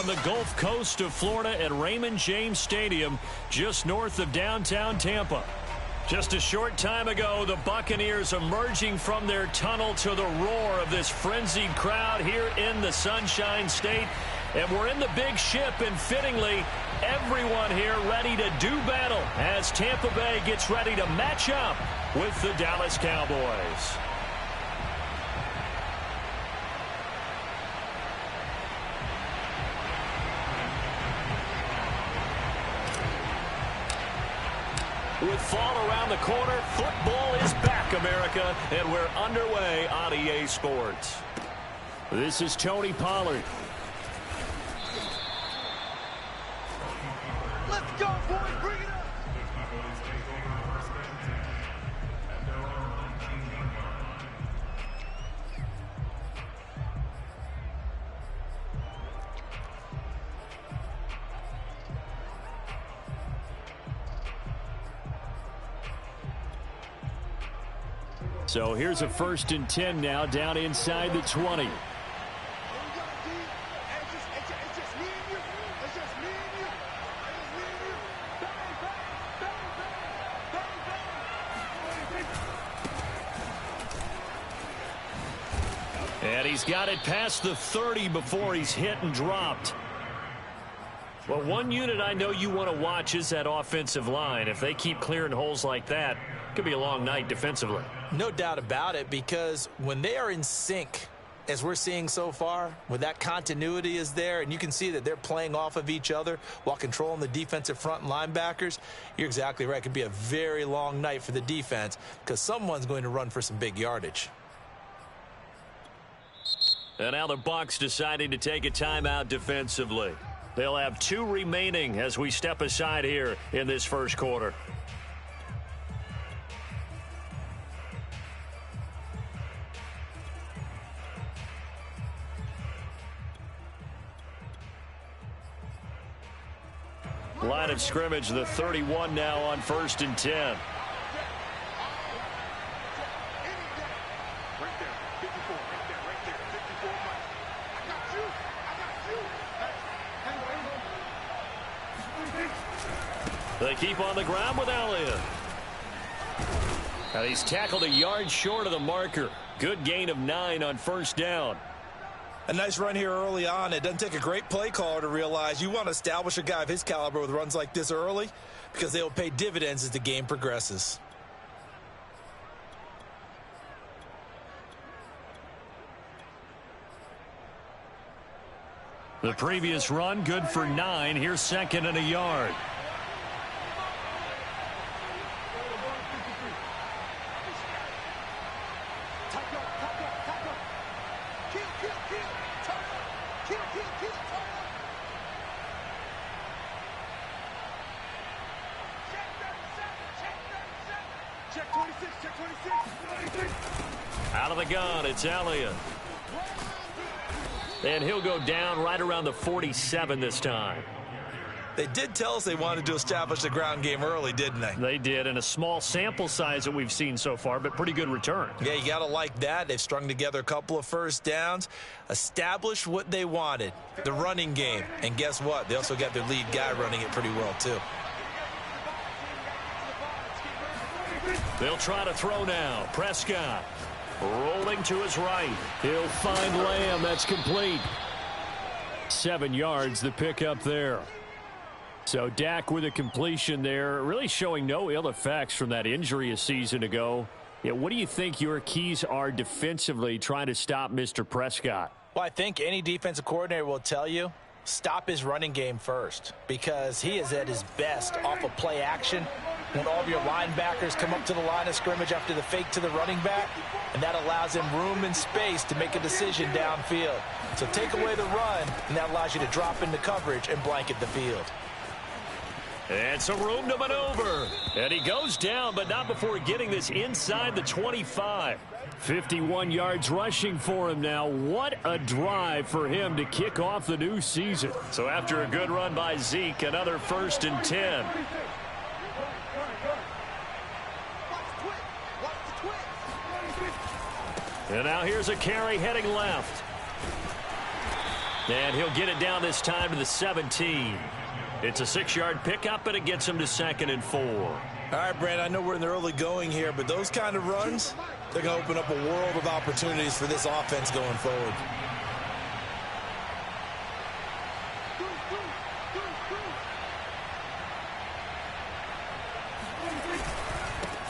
from the Gulf Coast of Florida at Raymond James Stadium, just north of downtown Tampa. Just a short time ago, the Buccaneers emerging from their tunnel to the roar of this frenzied crowd here in the Sunshine State. And we're in the big ship, and fittingly, everyone here ready to do battle as Tampa Bay gets ready to match up with the Dallas Cowboys. With fall around the corner, football is back, America, and we're underway on EA Sports. This is Tony Pollard. Let's go, boys. Bring it up. So here's a 1st and 10 now, down inside the 20. And he's got it past the 30 before he's hit and dropped. Well, one unit I know you want to watch is that offensive line. If they keep clearing holes like that, it could be a long night defensively. No doubt about it, because when they are in sync, as we're seeing so far, when that continuity is there and you can see that they're playing off of each other while controlling the defensive front linebackers, you're exactly right. It could be a very long night for the defense because someone's going to run for some big yardage. And now the Bucs deciding to take a timeout defensively. They'll have 2 remaining as we step aside here in this first quarter. Line of scrimmage, the 31 now on 1st and 10. They keep on the ground with Elliott. And he's tackled a yard short of the marker. Good gain of 9 on 1st down. A nice run here early on. It doesn't take a great play caller to realize you want to establish a guy of his caliber with runs like this early because they will pay dividends as the game progresses. The previous run good for 9. Here's 2nd and a yard. Out of the gun, it's Elliott. And he'll go down right around the 47 this time. They did tell us they wanted to establish the ground game early, didn't they? They did, and a small sample size that we've seen so far, but pretty good return. Yeah, you got to like that. They've strung together a couple of 1st downs, established what they wanted, the running game. And guess what? They also got their lead guy running it pretty well, too. They'll try to throw now. Prescott rolling to his right. He'll find Lamb. That's complete. 7 yards, the pickup there. So Dak with a completion there, really showing no ill effects from that injury a season ago. Yeah, what do you think your keys are defensively trying to stop Mr. Prescott? Well, I think any defensive coordinator will tell you, stop his running game first, because he is at his best off of play action when all of your linebackers come up to the line of scrimmage after the fake to the running back, and that allows him room and space to make a decision downfield. So take away the run, and that allows you to drop into coverage and blanket the field. And some room to maneuver. And he goes down, but not before getting this inside the 25. 51 yards rushing for him now. What a drive for him to kick off the new season. So after a good run by Zeke, another 1st and 10. And now here's a carry heading left. And he'll get it down this time to the 17. It's a 6-yard pickup, and it gets him to 2nd and 4. All right, Brand, I know we're in the early going here, but those kind of runs, they're going to open up a world of opportunities for this offense going forward.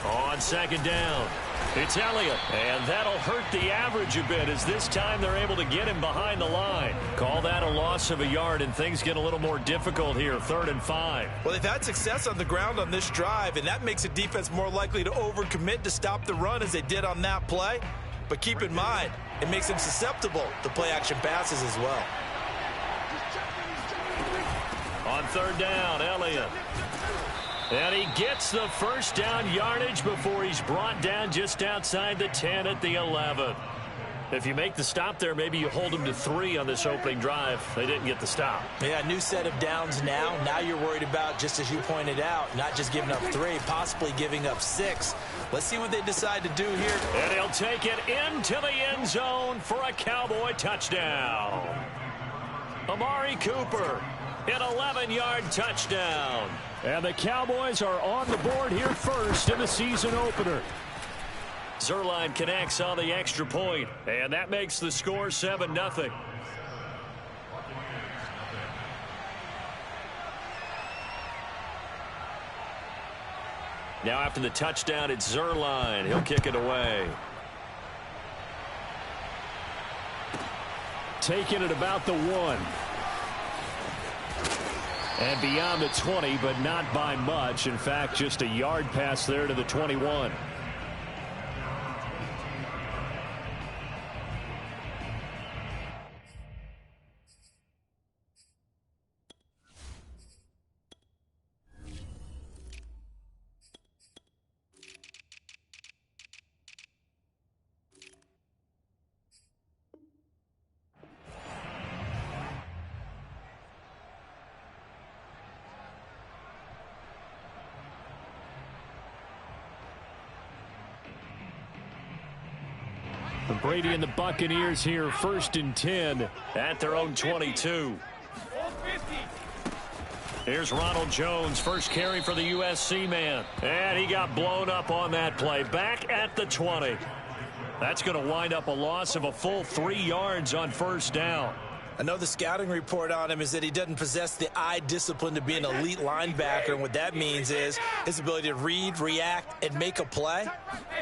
On 2nd down, it's Elliott, and that'll hurt the average a bit as this time they're able to get him behind the line. Call that a loss of a yard, and things get a little more difficult here, 3rd and 5. Well, they've had success on the ground on this drive, and that makes a defense more likely to overcommit to stop the run as they did on that play. But keep in mind, it makes them susceptible to play-action passes as well. On 3rd down, Elliott. And he gets the first down yardage before he's brought down just outside the 10 at the 11. If you make the stop there, maybe you hold them to 3 on this opening drive. They didn't get the stop. Yeah, new set of downs now. Now you're worried about, just as you pointed out, not just giving up 3, possibly giving up 6. Let's see what they decide to do here. And he'll take it into the end zone for a Cowboy touchdown. Amari Cooper, an 11-yard touchdown. And the Cowboys are on the board here first in the season opener. Zuerlein connects on the extra point, and that makes the score 7-0. Now after the touchdown, it's Zuerlein. He'll kick it away. Taking it about the 1. And beyond the 20, but not by much. In fact, just a yard pass there to the 21. Brady and the Buccaneers here, 1st and 10 at their own 22. Here's Ronald Jones, first carry for the USC man. And he got blown up on that play. Back at the 20. That's going to wind up a loss of a full 3 yards on 1st down. I know the scouting report on him is that he doesn't possess the eye discipline to be an elite linebacker, and what that means is his ability to read, react, and make a play.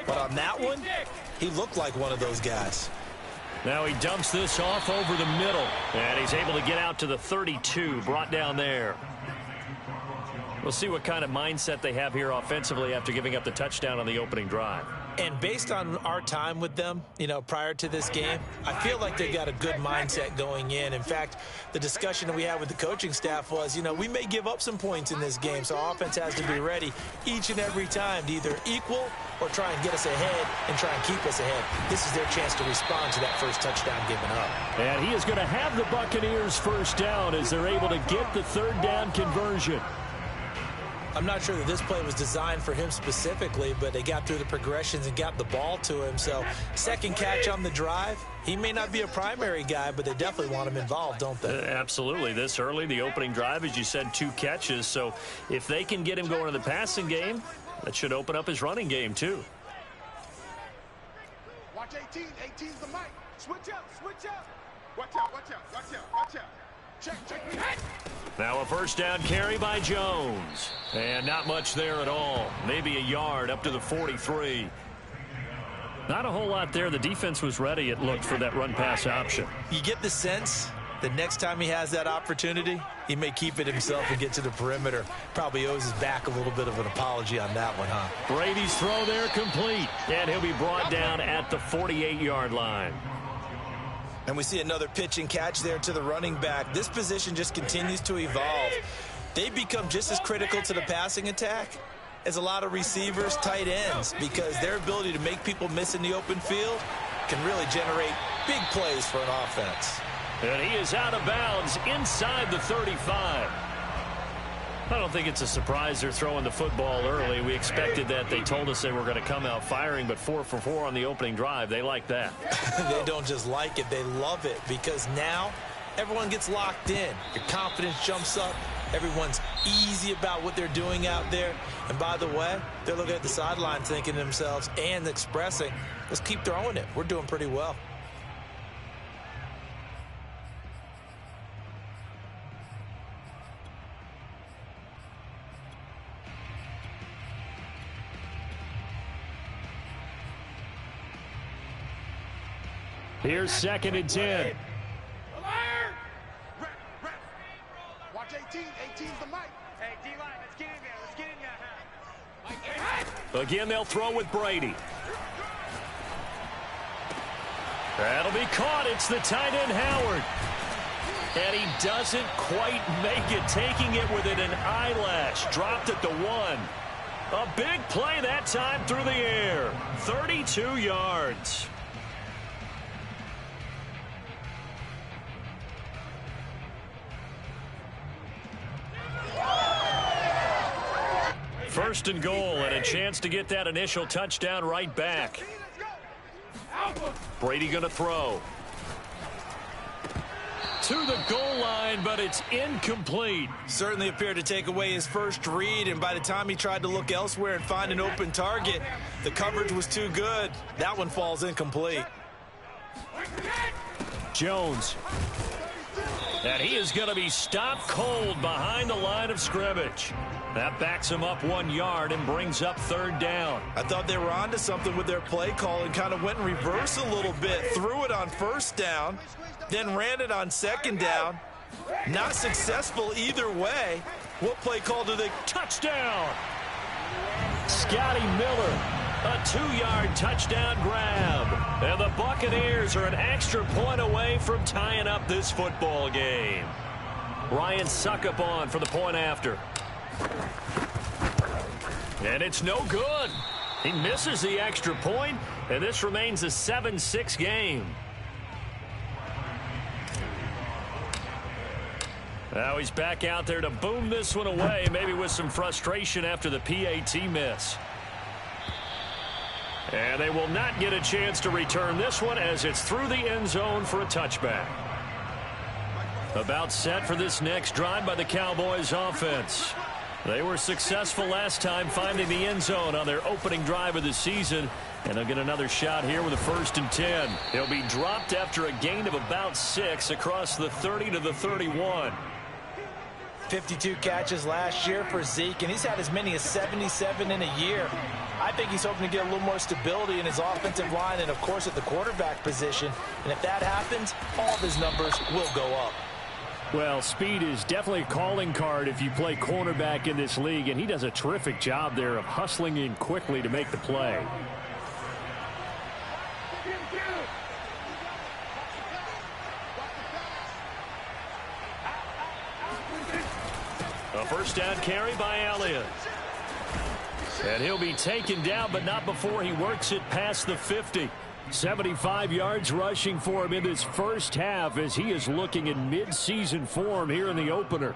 But on that one, he looked like one of those guys. Now he dumps this off over the middle, and he's able to get out to the 32, brought down there. We'll see what kind of mindset they have here offensively after giving up the touchdown on the opening drive. And based on our time with them, prior to this game, I feel like they've got a good mindset going in. In fact, the discussion that we had with the coaching staff was, we may give up some points in this game, so our offense has to be ready each and every time to either equal or try and get us ahead and try and keep us ahead. This is their chance to respond to that first touchdown given up. And he is going to have the Buccaneers first down as they're able to get the 3rd down conversion. I'm not sure that this play was designed for him specifically, but they got through the progressions and got the ball to him. So, second catch on the drive. He may not be a primary guy, but they definitely want him involved, don't they? Absolutely. This early, the opening drive, as you said, 2 catches. So, if they can get him going in the passing game, that should open up his running game, too. Watch 18. 18's the mic. Switch out. Switch out. Watch out. Watch out. Watch out. Watch out. Check. Now a first down carry by Jones. And not much there at all. Maybe a yard up to the 43. Not a whole lot there. The defense was ready, it looked, for that run-pass option. You get the sense that next time he has that opportunity, he may keep it himself and get to the perimeter. Probably owes his back a little bit of an apology on that one, huh? Brady's throw there complete. And he'll be brought down at the 48-yard line. And we see another pitch and catch there to the running back. This position just continues to evolve. They become just as critical to the passing attack as a lot of receivers, tight ends, because their ability to make people miss in the open field can really generate big plays for an offense. And he is out of bounds inside the 35. I don't think it's a surprise they're throwing the football early. We expected that. They told us they were going to come out firing, but 4 for 4 on the opening drive. They like that. They don't just like it. They love it, because now everyone gets locked in. Your confidence jumps up. Everyone's easy about what they're doing out there. And by the way, they're looking at the sideline thinking to themselves and expressing, let's keep throwing it. We're doing pretty well. Here's 2nd and 10. Watch 18. 18's the mic. Hey, D-line, let's get in there. Let's get in there. Again, they'll throw with Brady. That'll be caught. It's the tight end, Howard. And he doesn't quite make it, taking it within an eyelash. Dropped at the 1. A big play that time through the air. 32 yards. First and goal, and a chance to get that initial touchdown right back. Brady going to throw. To the goal line, but it's incomplete. Certainly appeared to take away his first read, and by the time he tried to look elsewhere and find an open target, the coverage was too good. That one falls incomplete. Jones. And he is going to be stopped cold behind the line of scrimmage. That backs him up 1 yard and brings up 3rd down. I thought they were onto something with their play call and kind of went in reverse a little bit. Threw it on 1st down, then ran it on 2nd down. Not successful either way. What play call do they? Touchdown! Scotty Miller, a 2-yard touchdown grab. And the Buccaneers are an extra point away from tying up this football game. Ryan Suckup on for the point after. And it's no good. He misses the extra point, and this remains a 7-6 game. Now he's back out there to boom this one away, maybe with some frustration after the PAT miss. And they will not get a chance to return this one as it's through the end zone for a touchback. About set for this next drive by the Cowboys offense. They were successful last time finding the end zone on their opening drive of the season. And they'll get another shot here with a 1st and 10. He'll be dropped after a gain of about 6 across the 30 to the 31. 52 catches last year for Zeke, and he's had as many as 77 in a year. I think he's hoping to get a little more stability in his offensive line and, of course, at the quarterback position. And if that happens, all of his numbers will go up. Well, speed is definitely a calling card if you play cornerback in this league, and he does a terrific job there of hustling in quickly to make the play. A 1st down carry by Elliott. And he'll be taken down, but not before he works it past the 50. 75 yards rushing for him in this first half as he is looking in mid-season form here in the opener.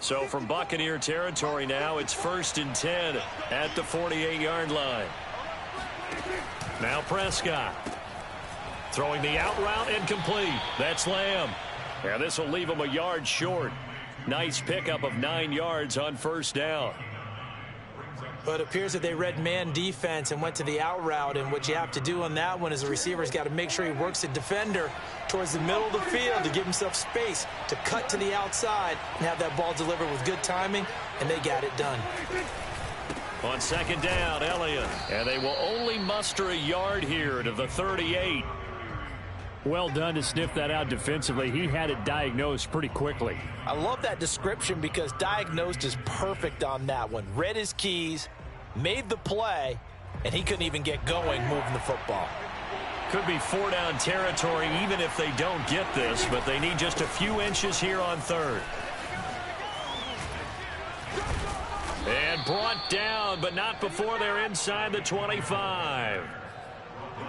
So from Buccaneer territory now, it's 1st and 10 at the 48-yard line. Now Prescott. Throwing the out route incomplete. That's Lamb. And this will leave him a yard short. Nice pickup of 9 yards on 1st down. But it appears that they read man defense and went to the out route. And what you have to do on that one is the receiver's got to make sure he works the defender towards the middle of the field to give himself space to cut to the outside and have that ball delivered with good timing. And they got it done. On 2nd down, Elliott. And they will only muster a yard here to the 38. Well done to sniff that out defensively. He had it diagnosed pretty quickly. I love that description because diagnosed is perfect on that one. Read his keys, made the play, and he couldn't even get going moving the football. Could be 4-down territory even if they don't get this, but they need just a few inches here on 3rd. And brought down, but not before they're inside the 25.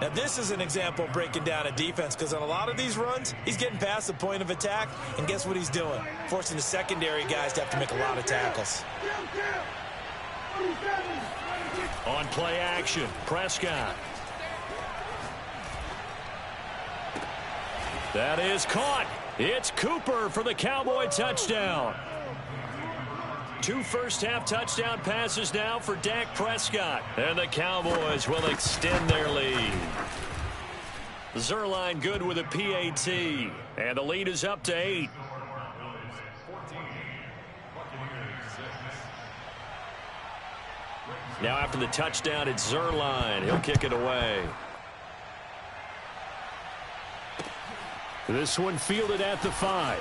Now, this is an example of breaking down a defense, because on a lot of these runs, he's getting past the point of attack, and guess what he's doing? Forcing the secondary guys to have to make a lot of tackles. On play action, Prescott. That is caught. It's Cooper for the Cowboy touchdown. 2 first-half touchdown passes now for Dak Prescott. And the Cowboys will extend their lead. Zerline good with a PAT. And the lead is up to 8. Now after the touchdown, it's Zerline. He'll kick it away. This one fielded at the 5.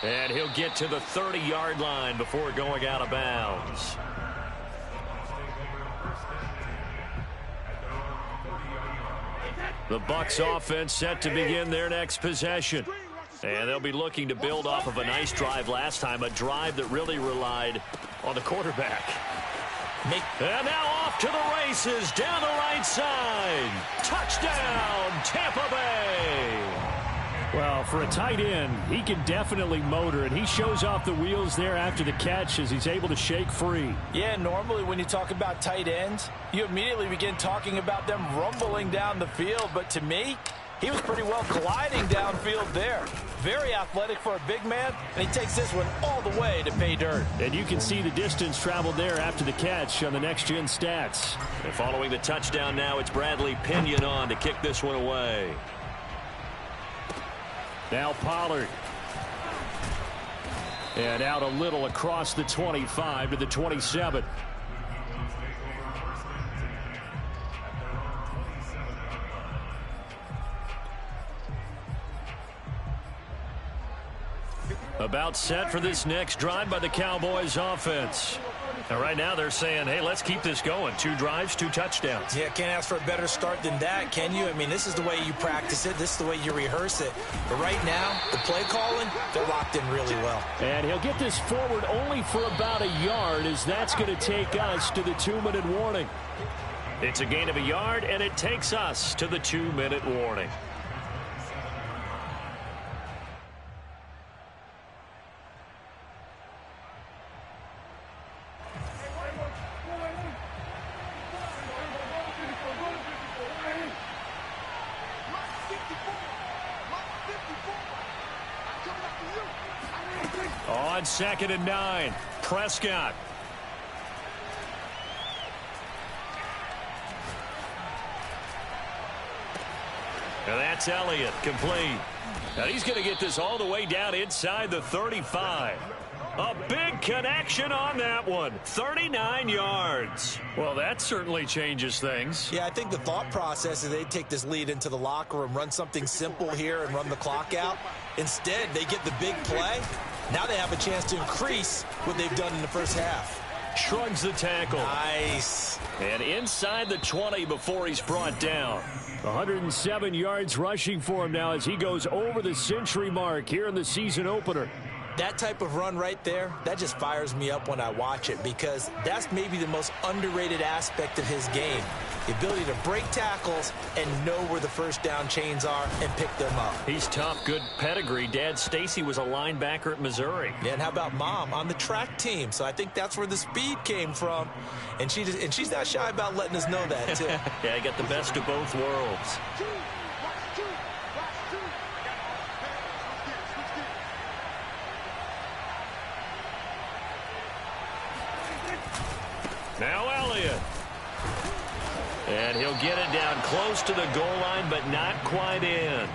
And he'll get to the 30-yard line before going out of bounds. The Bucs offense set to begin their next possession. And they'll be looking to build off of a nice drive last time, a drive that really relied on the quarterback. And now off to the races, down the right side. Touchdown, Tampa Bay. Well, for a tight end, he can definitely motor it. He shows off the wheels there after the catch as he's able to shake free. Yeah, normally when you talk about tight ends, you immediately begin talking about them rumbling down the field. But to me, he was pretty well gliding downfield there. Very athletic for a big man, and he takes this one all the way to pay dirt. And you can see the distance traveled there after the catch on the next-gen stats. And following the touchdown now, it's Bradley Pinion on to kick this one away. Now Pollard. And out a little across the 25 to the 27. About set for this next drive by the Cowboys offense. And right now they're saying, hey, let's keep this going. 2 drives, 2 touchdowns. Yeah, can't ask for a better start than that, can you? I mean, this is the way you practice it. This is the way you rehearse it. But right now, the play calling, they're locked in really well. And he'll get this forward only for about a yard, as that's going to take us to the 2-minute warning. It's a gain of a yard, and it takes us to the 2-minute warning. On 2nd and 9, Prescott. And that's Elliott, complete. Now he's going to get this all the way down inside the 35. A big connection on that one. 39 yards. Well, that certainly changes things. Yeah, I think the thought process is they take this lead into the locker room, run something simple here and run the clock out. Instead, they get the big play. Now they have a chance to increase what they've done in the first half. Shrugs the tackle. Nice. And inside the 20 before he's brought down. 107 yards rushing for him now as he goes over the century mark here in the season opener. That type of run right there, that just fires me up when I watch it, because that's maybe the most underrated aspect of his game. The ability to break tackles and know where the first down chains are and pick them up. He's tough, good pedigree. Dad Stacy was a linebacker at Missouri. Yeah, and how about Mom on the track team? So I think that's where the speed came from. And she's not shy about letting us know that, too. Yeah, I got the best of both worlds. Now Elliott. And he'll get it down close to the goal line, but not quite in.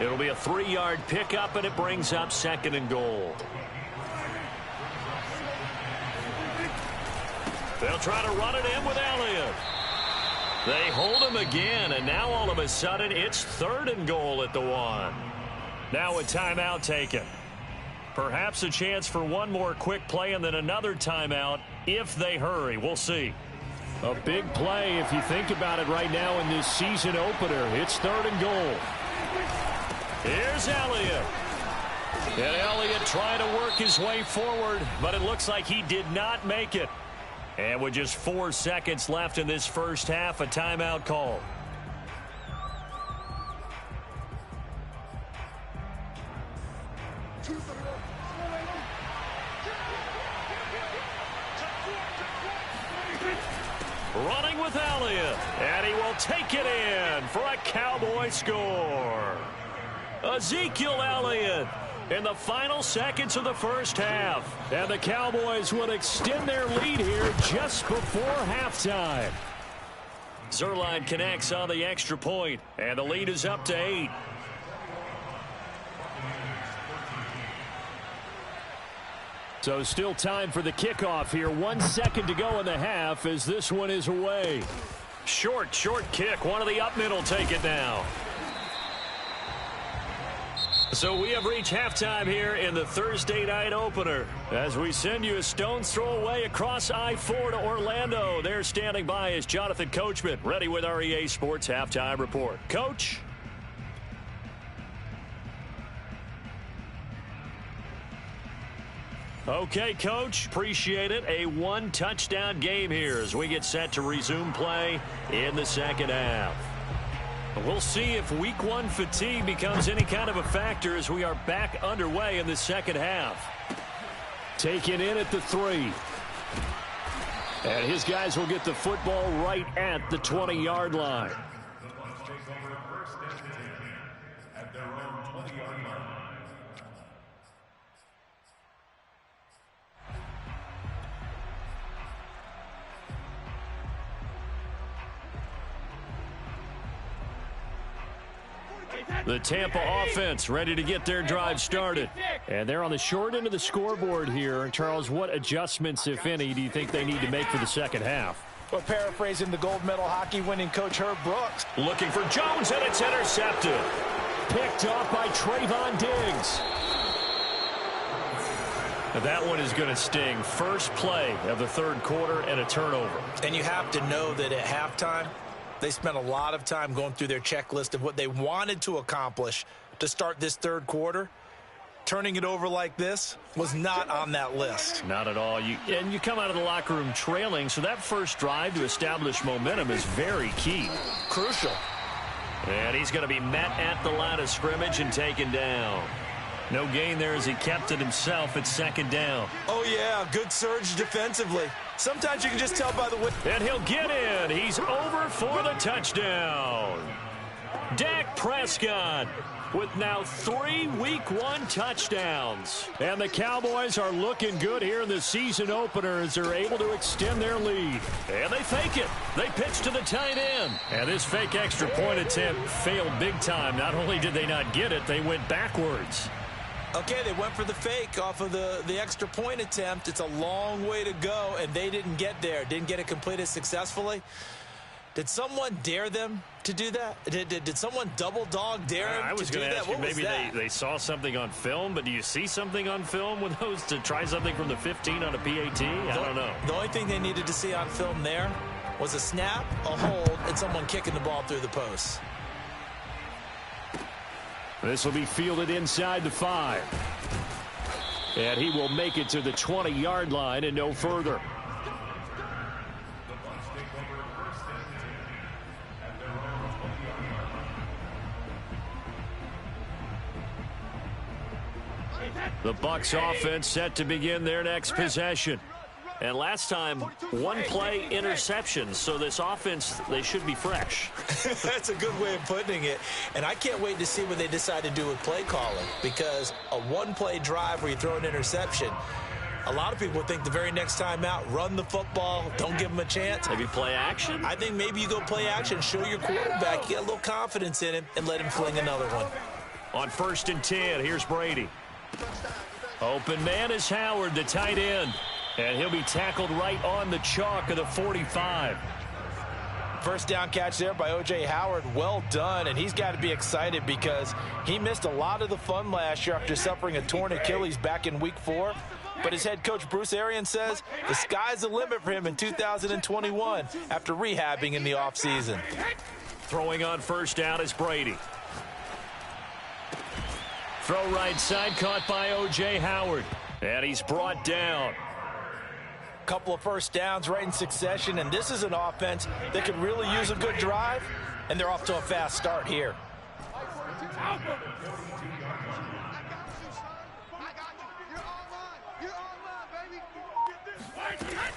It'll be a 3-yard pickup, and it brings up 2nd and goal. They'll try to run it in with Elliott. They hold him again, and now all of a sudden it's 3rd and goal at the 1. Now a timeout taken. Perhaps a chance for one more quick play and then another timeout if they hurry. We'll see. A big play if you think about it right now in this season opener. It's 3rd and goal. Here's Elliott. And Elliott trying to work his way forward, but it looks like he did not make it. And with just 4 seconds left in this first half, a timeout call. Running with Elliott, and he will take it in for a Cowboy score. Ezekiel Elliott in the final seconds of the first half. And the Cowboys will extend their lead here just before halftime. Zerline connects on the extra point, and the lead is up to 8. So still time for the kickoff here. 1 second to go in the half as this one is away. Short kick. One of the up mid will take it now. So we have reached halftime here in the Thursday night opener as we send you a stone's throw away across I-4 to Orlando. There standing by is Jonathan Coachman, ready with our EA Sports Halftime Report. Coach? Okay, Coach. Appreciate it. A one-touchdown game here as we get set to resume play in the second half. We'll see if week 1 fatigue becomes any kind of a factor as we are back underway in the second half. Taken in at the 3. And his guys will get the football right at the 20-yard line. The Tampa offense ready to get their drive started. And they're on the short end of the scoreboard here. Charles, what adjustments, if any, do you think they need to make for the second half? Well, paraphrasing the gold medal hockey winning coach Herb Brooks. Looking for Jones, and it's intercepted. Picked off by Trayvon Diggs. Now that one is going to sting. First play of the third quarter and a turnover. And you have to know that at halftime, they spent a lot of time going through their checklist of what they wanted to accomplish to start this third quarter. Turning it over like this was not on that list. Not at all. And you come out of the locker room trailing, so that first drive to establish momentum is very key. Crucial. And he's going to be met at the line of scrimmage and taken down. No gain there as he kept it himself at second down. Oh, yeah, good surge defensively. Sometimes you can just tell by the way. And he'll get in. He's over for the touchdown. Dak Prescott with now 3 week 1 touchdowns. And the Cowboys are looking good here in the season opener as they're able to extend their lead. And they fake it. They pitch to the tight end. And this fake extra point attempt failed big time. Not only did they not get it, they went backwards. Okay, they went for the fake off of the extra point attempt. It's a long way to go, and they didn't get there. Didn't get it completed successfully. Did someone dare them to do that? Did someone double dog dare them to do that? I was going to ask you, maybe they saw something on film, but do you see something on film with those to try something from the 15 on a PAT? I don't know. The only thing they needed to see on film there was a snap, a hold, and someone kicking the ball through the post. This will be fielded inside the 5. And he will make it to the 20-yard line and no further. The Bucs offense set to begin their next possession. And last time, 1 play interception. So this offense, they should be fresh. That's a good way of putting it. And I can't wait to see what they decide to do with play calling. Because a 1-play drive where you throw an interception, a lot of people think the very next time out, run the football, don't give them a chance. Maybe play action? I think maybe you go play action, show your quarterback, you get a little confidence in him, and let him fling another one. On 1st and 10, here's Brady. Open man is Howard, the tight end. And he'll be tackled right on the chalk of the 45. First down catch there by O.J. Howard. Well done, and he's got to be excited because he missed a lot of the fun last year after suffering a torn Achilles back in week 4. But his head coach, Bruce Arians, says the sky's the limit for him in 2021 after rehabbing in the offseason. Throwing on first down is Brady. Throw right side, caught by O.J. Howard. And he's brought down. Couple of first downs right in succession, and this is an offense that could really use a good drive, and they're off to a fast start here.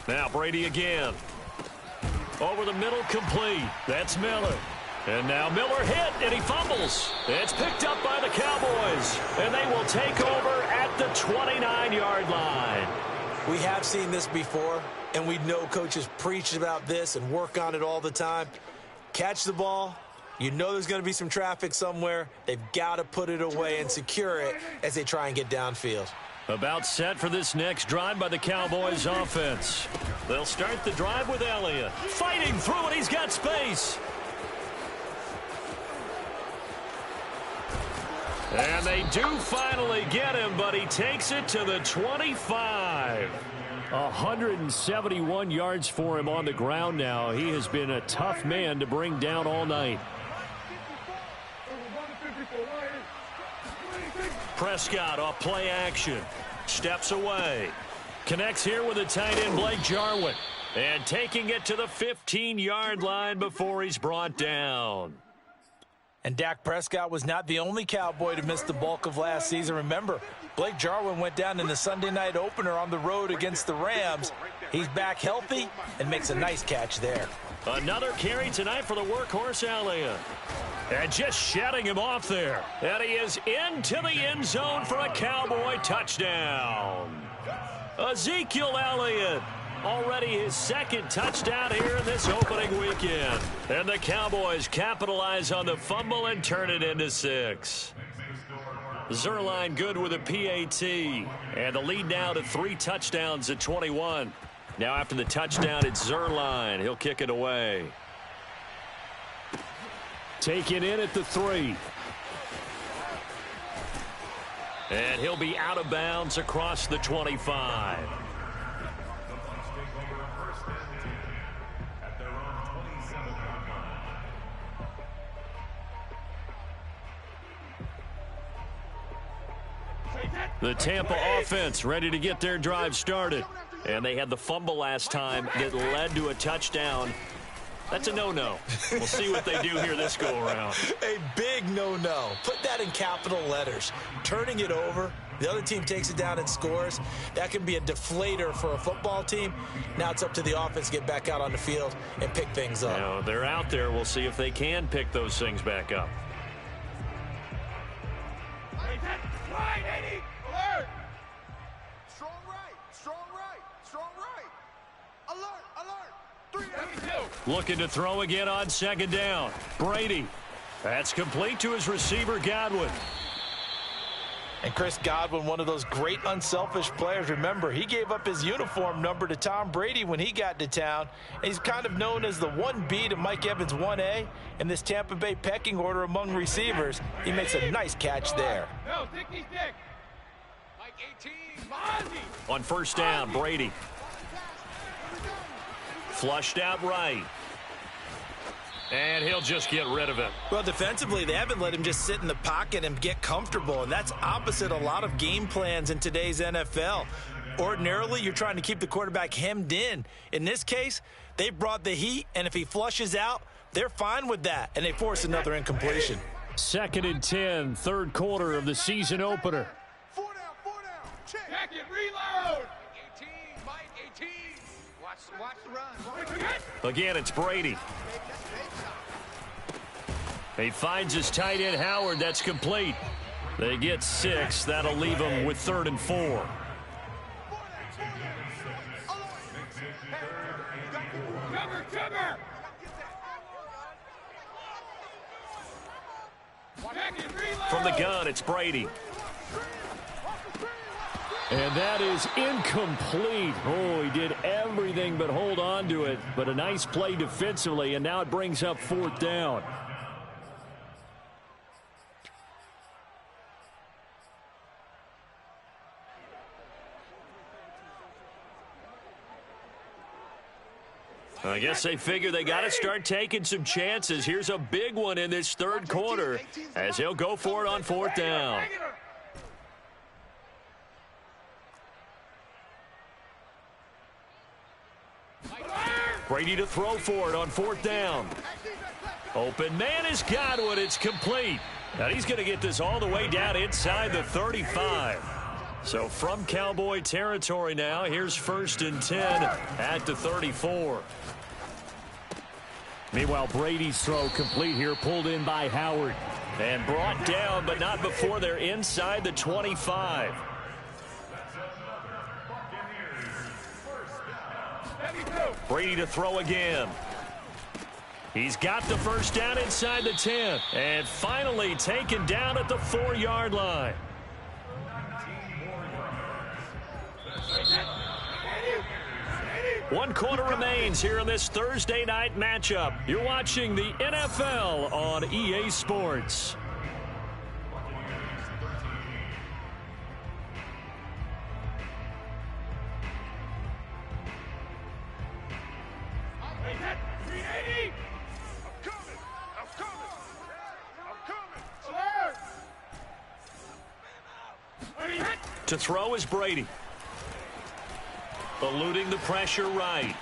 Now Brady again. Over the middle, complete. That's Miller. And now Miller hit, and he fumbles. It's picked up by the Cowboys, and they will take over at the 29-yard line. We have seen this before, and we know coaches preach about this and work on it all the time. Catch the ball. You know there's going to be some traffic somewhere. They've got to put it away and secure it as they try and get downfield. About set for this next drive by the Cowboys offense. They'll start the drive with Elliott. Fighting through it, he's got space. And they do finally get him, but he takes it to the 25. 171 yards for him on the ground now. He has been a tough man to bring down all night. Prescott off play action. Steps away. Connects here with the tight end Blake Jarwin. And taking it to the 15-yard line before he's brought down. And Dak Prescott was not the only Cowboy to miss the bulk of last season. Remember, Blake Jarwin went down in the Sunday night opener on the road against the Rams. He's back healthy and makes a nice catch there. Another carry tonight for the workhorse Elliott. And just shutting him off there. And he is into the end zone for a Cowboy touchdown. Ezekiel Elliott. Already his second touchdown here in this opening weekend. And the Cowboys capitalize on the fumble and turn it into 6. Zuerlein good with a PAT. And the lead now to 3 touchdowns at 21. Now after the touchdown, it's Zuerlein. He'll kick it away. Taken in at the 3. And he'll be out of bounds across the 25. The Tampa offense ready to get their drive started. And they had the fumble last time that led to a touchdown. That's a no-no. We'll see what they do here this go-around. A big no-no. Put that in capital letters. Turning it over, the other team takes it down and scores. That can be a deflator for a football team. Now it's up to the offense to get back out on the field and pick things up. Now, they're out there. We'll see if they can pick those things back up. Alert! Strong right, strong right, strong right. Alert, alert. 3 Looking to throw again on second down. Brady. That's complete to his receiver, Godwin. And Chris Godwin, one of those great unselfish players. Remember, he gave up his uniform number to Tom Brady when he got to town. And he's kind of known as the 1B to Mike Evans 1A in this Tampa Bay pecking order among receivers. He makes a nice catch there. No, Dick. Mike 18, Fonzie. On first down, Brady. Flushed out right. And he'll just get rid of it. Well, defensively, they haven't let him just sit in the pocket and get comfortable, and that's opposite a lot of game plans in today's NFL. Ordinarily, you're trying to keep the quarterback hemmed in. In this case, they brought the heat, and if he flushes out, they're fine with that, and they force another incompletion. 2nd and 10, third quarter of the season opener. 4 down. Check. Check it, reload. 18, Mike 18. Watch the run. Again, it's Brady. He finds his tight end, Howard. That's complete. They get 6. That'll leave them with 3rd and 4. Cover. From the gun, it's Brady. And that is incomplete. Oh, he did everything but hold on to it. But a nice play defensively, and now it brings up 4th down. I guess they figure they got to start taking some chances. Here's a big one in this third quarter as he'll go for it on 4th down. Brady to throw for it on 4th down. Open man has got it. It's complete. And he's going to get this all the way down inside the 35. So from Cowboy territory now, here's 1st and 10 at the 34. Meanwhile, Brady's throw complete here, pulled in by Howard. And brought down, but not before they're inside the 25. Brady to throw again. He's got the 1st down inside the 10. And finally taken down at the 4-yard line. One quarter remains here in this Thursday night matchup. You're watching the NFL on EA Sports. To throw is Brady. Eluding the pressure right.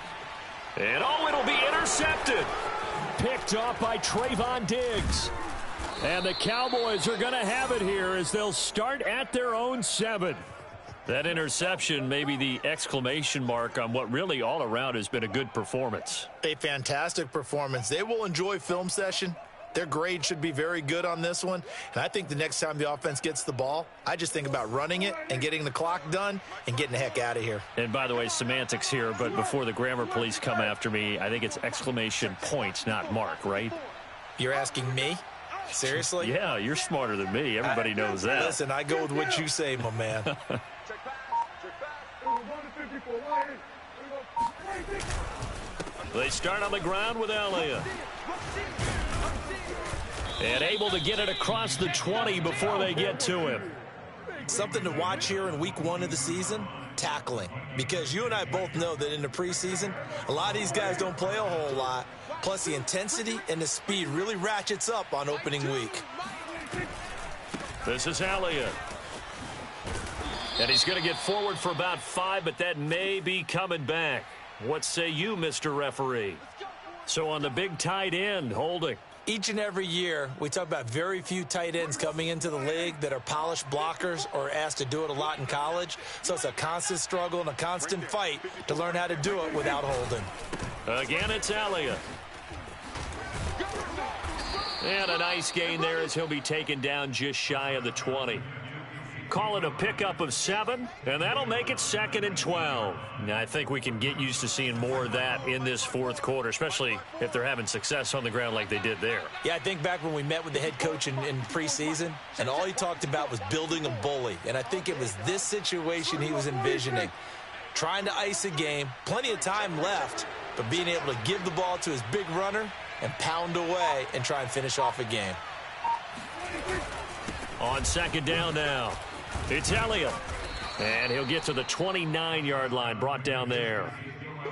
And it'll be intercepted. Picked off by Trayvon Diggs. And the Cowboys are going to have it here as they'll start at their own 7. That interception may be the exclamation mark on what really all around has been a good performance. A fantastic performance. They will enjoy film session. Their grade should be very good on this one. And I think the next time the offense gets the ball, I just think about running it and getting the clock done and getting the heck out of here. And by the way, semantics here, but before the grammar police come after me, I think it's exclamation points, not mark, right? You're asking me? Seriously? Yeah, you're smarter than me. Everybody knows that. Listen, I go with what you say, my man. They start on the ground with Elliott. And able to get it across the 20 before they get to him. Something to watch here in week 1 of the season, tackling. Because you and I both know that in the preseason, a lot of these guys don't play a whole lot. Plus the intensity and the speed really ratchets up on opening week. This is Elliott. And he's going to get forward for about 5, but that may be coming back. What say you, Mr. Referee? So on the big tight end, holding. Each and every year, we talk about very few tight ends coming into the league that are polished blockers or asked to do it a lot in college. So it's a constant struggle and a constant fight to learn how to do it without holding. Again, it's Elliott. And a nice gain there as he'll be taken down just shy of the 20. Call it a pickup of 7, and that'll make it 2nd and 12. Now, I think we can get used to seeing more of that in this 4th quarter, especially if they're having success on the ground like they did there. Yeah, I think back when we met with the head coach in preseason, and all he talked about was building a bully. And I think it was this situation he was envisioning. Trying to ice a game, plenty of time left, but being able to give the ball to his big runner and pound away and try and finish off a game. On 2nd down now. It's Elliott. And he'll get to the 29-yard line, brought down there.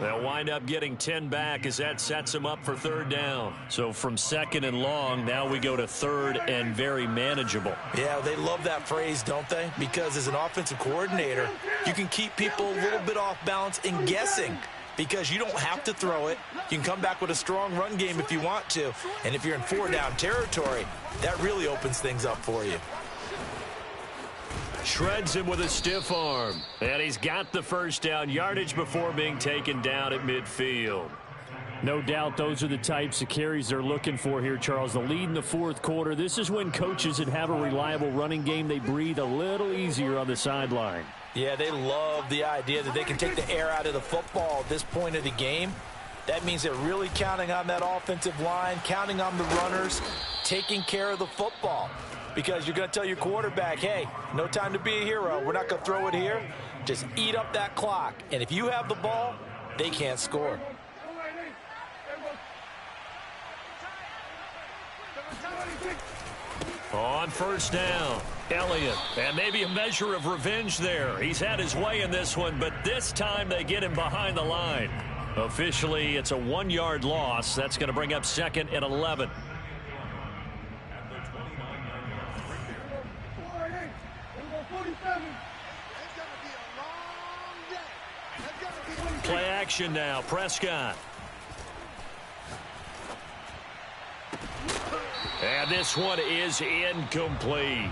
They'll wind up getting 10 back as that sets them up for 3rd down. So from 2nd and long, now we go to 3rd and very manageable. Yeah, they love that phrase, don't they? Because as an offensive coordinator, you can keep people a little bit off balance and guessing. Because you don't have to throw it. You can come back with a strong run game if you want to. And if you're in 4-down territory, that really opens things up for you. Shreds him with a stiff arm. And he's got the 1st down yardage before being taken down at midfield. No doubt those are the types of carries they're looking for here, Charles. The lead in the 4th quarter. This is when coaches that have a reliable running game, they breathe a little easier on the sideline. Yeah, they love the idea that they can take the air out of the football at this point of the game. That means they're really counting on that offensive line, counting on the runners, taking care of the football. Because you're going to tell your quarterback, hey, no time to be a hero. We're not going to throw it here. Just eat up that clock. And if you have the ball, they can't score. On 1st down, Elliott. And maybe a measure of revenge there. He's had his way in this one, but this time they get him behind the line. Officially, it's a 1-yard loss. That's going to bring up 2nd and 11. Play action now. Prescott. And this one is incomplete.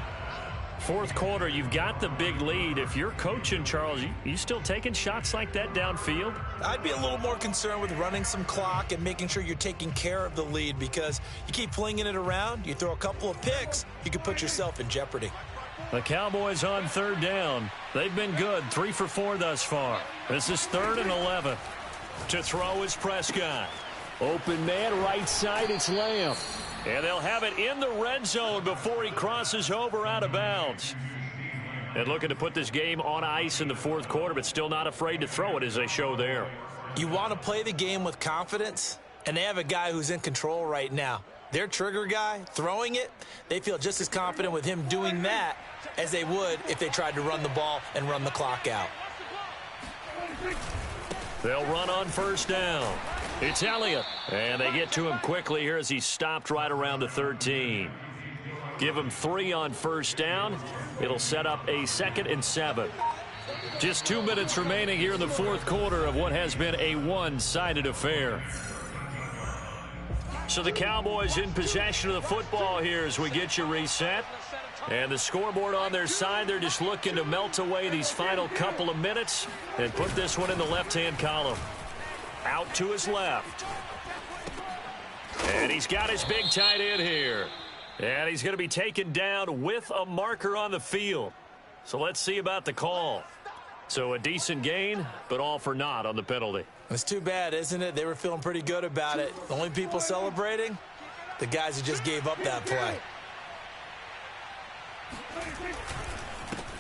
Fourth quarter, you've got the big lead. If you're coaching, Charles, you still taking shots like that downfield? I'd be a little more concerned with running some clock and making sure you're taking care of the lead, because you keep flinging it around, you throw a couple of picks, you could put yourself in jeopardy. The Cowboys on third down. They've been good, 3 for 4 thus far. This is 3rd and 11. To throw is Prescott. Open man, right side, it's Lamb. And they'll have it in the red zone before he crosses over out of bounds. And looking to put this game on ice in the fourth quarter, but still not afraid to throw it as they show there. You want to play the game with confidence, and they have a guy who's in control right now. Their trigger guy throwing it, they feel just as confident with him doing that as they would if they tried to run the ball and run the clock out. They'll run on first down. It's Elliott. And they get to him quickly here as he stopped right around the 13. Give him 3 on first down. It'll set up a 2nd and 7. Just 2 minutes remaining here in the fourth quarter of what has been a one-sided affair. So the Cowboys in possession of the football here as we get you reset. And the scoreboard on their side, they're just looking to melt away these final couple of minutes and put this one in the left-hand column. Out to his left. And he's got his big tight end here. And he's going to be taken down with a marker on the field. So let's see about the call. So a decent gain, but all for naught on the penalty. It's too bad, isn't it? They were feeling pretty good about it. The only people celebrating, the guys who just gave up that play.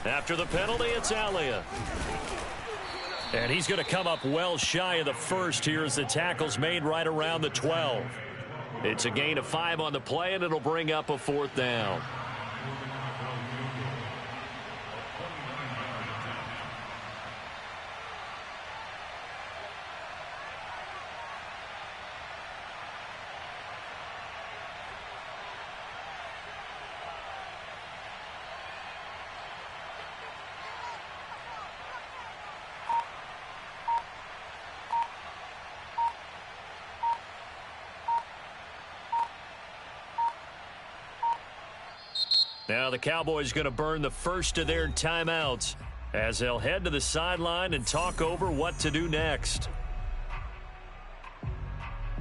After the penalty, it's Elliott. And he's going to come up well shy of the first here as the tackle's made right around the 12. It's a gain of 5 on the play, and it'll bring up a 4th down. Now the Cowboys going to burn the first of their timeouts as they'll head to the sideline and talk over what to do next.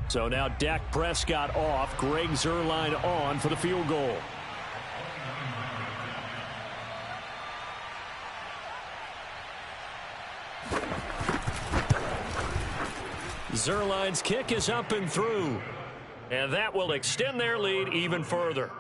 So now Dak Prescott off, Greg Zuerlein on for the field goal. Zuerlein's kick is up and through. And that will extend their lead even further.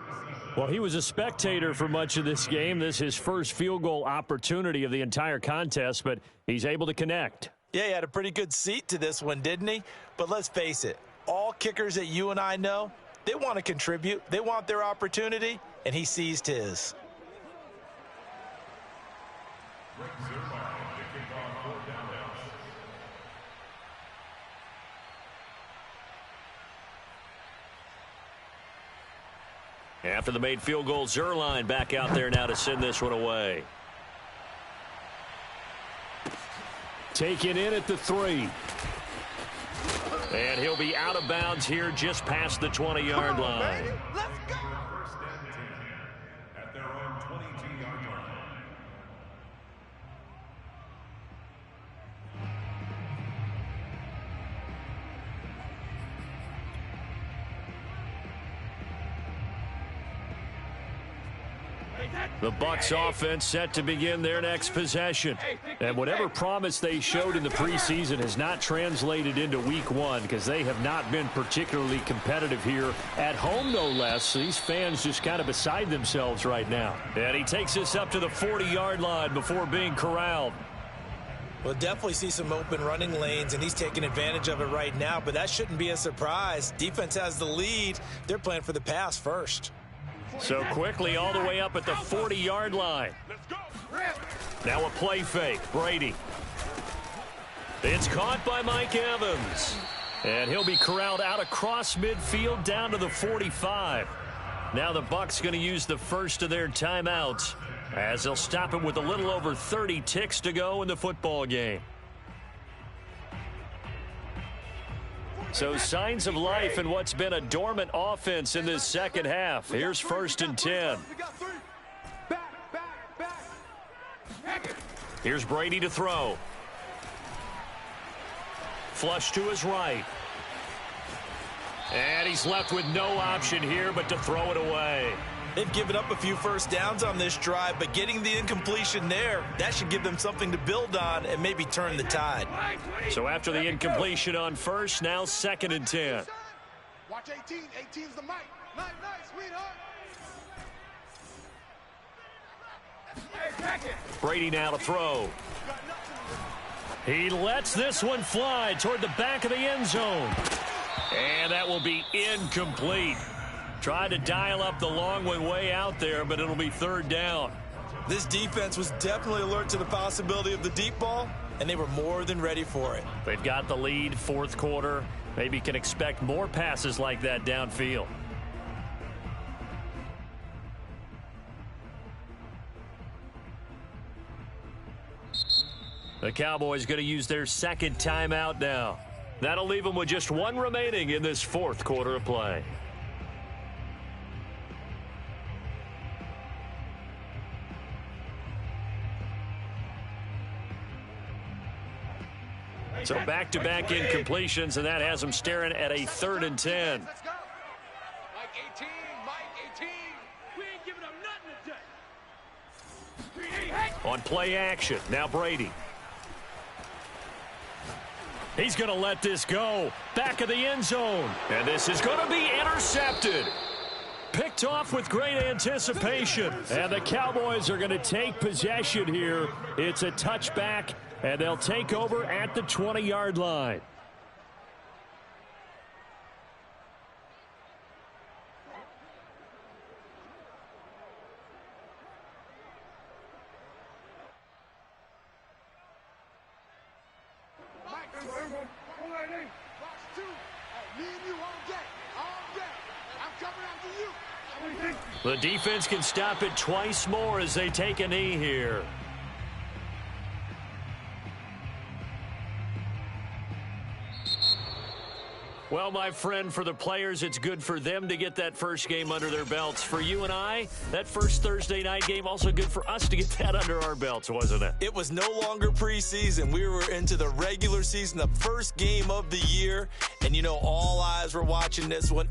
Well, he was a spectator for much of this game. This is his first field goal opportunity of the entire contest, but he's able to connect. Yeah, he had a pretty good seat to this one, didn't he? But let's face it, all kickers that you and I know, they want to contribute. They want their opportunity, and he seized his. After the made field goal, Zuerlein back out there now to send this one away. Taken in at the 3. And he'll be out of bounds here just past the 20-yard line. Let's go. At their own 22-yard line. The Bucs offense set to begin their next possession. And whatever promise they showed in the preseason has not translated into week 1 because they have not been particularly competitive here at home, no less. So these fans just kind of beside themselves right now. And he takes this up to the 40-yard line before being corralled. We'll definitely see some open running lanes, and he's taking advantage of it right now, but that shouldn't be a surprise. Defense has the lead. They're playing for the pass first. So quickly all the way up at the 40-yard line. Now a play fake. Brady. It's caught by Mike Evans. And he'll be corralled out across midfield down to the 45. Now the Bucs going to use the first of their timeouts as they'll stop it with a little over 30 ticks to go in the football game. So signs of life in what's been a dormant offense in this second half. Here's 1st and 10. Here's Brady to throw. Flush to his right. And he's left with no option here but to throw it away. They've given up a few first downs on this drive, but getting the incompletion there, that should give them something to build on and maybe turn the tide. So after the incompletion on first, now 2nd and 10. Watch 18. 18's the mic. Nice, sweetheart. Brady now to throw. He lets this one fly toward the back of the end zone. And that will be incomplete. Tried to dial up the long one way out there, but it'll be 3rd down. This defense was definitely alert to the possibility of the deep ball, and they were more than ready for it. They've got the lead, 4th quarter. Maybe can expect more passes like that downfield. The Cowboys going to use their 2nd timeout now. That'll leave them with just 1 remaining in this 4th quarter of play. So back-to-back incompletions, and that has them staring at a 3rd and 10. Let's go. Mike 18. Mike 18. We ain't giving them nothing today. On play action, now Brady. He's going to let this go. Back of the end zone. And this is going to be intercepted. Picked off with great anticipation. And the Cowboys are going to take possession here. It's a touchback, and they'll take over at the 20-yard line. The defense can stop it twice more as they take a knee here. Well, my friend, for the players, it's good for them to get that first game under their belts. For you and I, that first Thursday night game, also good for us to get that under our belts, wasn't it? It was no longer preseason. We were into the regular season, the first game of the year. And, you know, all eyes were watching this one.